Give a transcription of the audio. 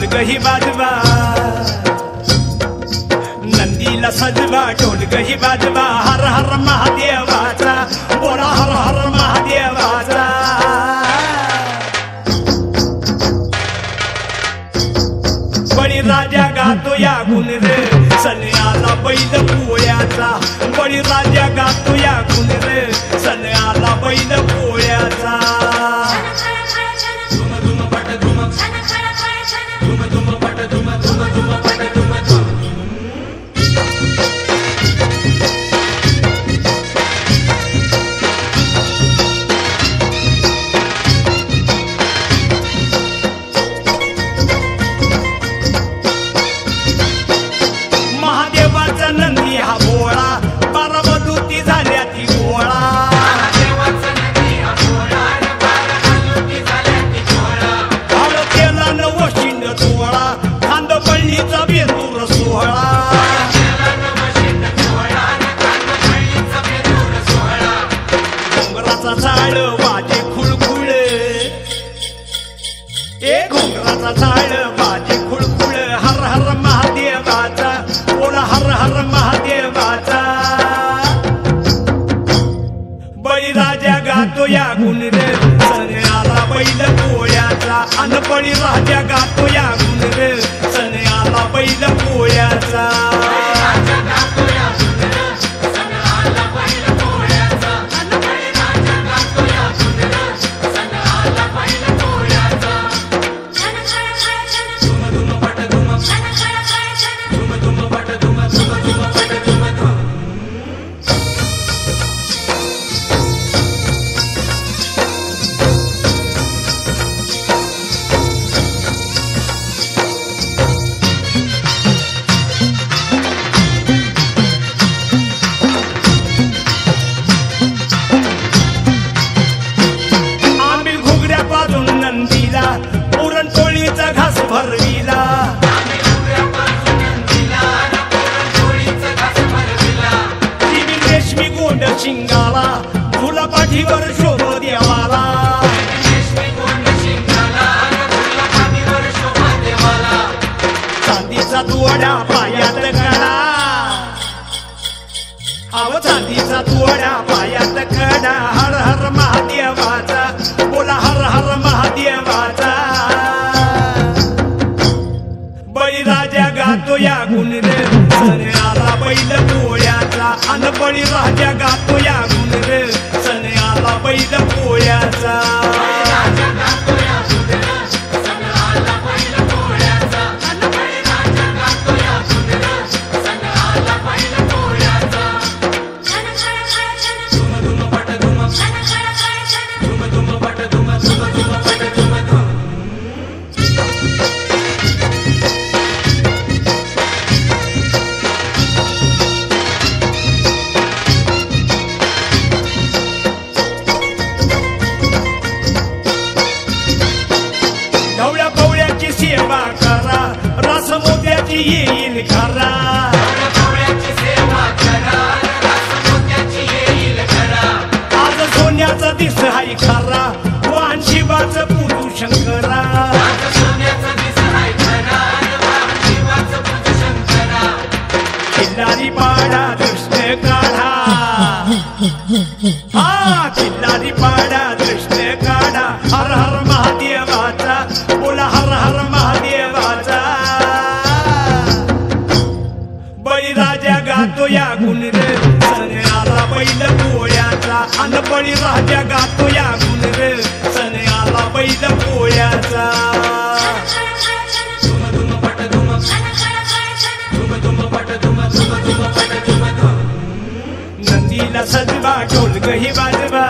ढोलक ही वाजवा, नंदीला सजवा ढोलक ही वाजवा, हर हर महादेवाचा बोला हर हर महादेवाचा। बळीराजा गातो या गुण रे सण आला बैल पोळ्याचा, बळीराजा गातो या गुण रे सण आला बैल पोळ्याचा। महादेवाचा नंदी हा भोळा, बारामती झाल्या ती गोळा। केला नवशिंड सोहळा, खांदपळणीचा बेतूर सोहळा। घोंगराचा झाड वाजे खुळखुळ, ए घोंगराचा झाड वाजे खुळखुळ, हर हर महादेवाचा बोला हर हर महादेवाचा। बळीराजा गातो या गुण रे सण आला बैल पोळ्याचा, अन बळीराजा गातो या गुण रे सण आला बैल पोळ्याचा। पुरणपोळीचा घास भरविला, रेशमी गोंड शिंगाला, तुला पाठीवर शोभ देवाला। चांदीचा तुवडा पायात कडा, अव चांदीचा तुवडा पायात कडा, हर हर महादेवाचा बोला हर हर महादेवाचा। बळीराजा गातो या गुण रे सण आला बैल पोळ्याचा, अन बळीराजा गातो या गुण रे सण आला बैल पोळ्याचा। सेवा करा रस मोत्याची येईल खरा, आज सोन्याचा दिस हाय खरा, वाहन शिवाचं पूजू शंकरा। किल्लारी पाडा कृष्ण काढा, हा किल्लारी पाडा कृष्ण काढा, हर हर महादेवाचा बोला हर हर महादेवाचा। बळीराजा गातो या गुण रे सण आला बैल पोळ्याचा, अन बळीराजा गातो या गुण रे सण आला बैल पोळ्याचा। नंदीला सजवा ढोलक ही वाजवा,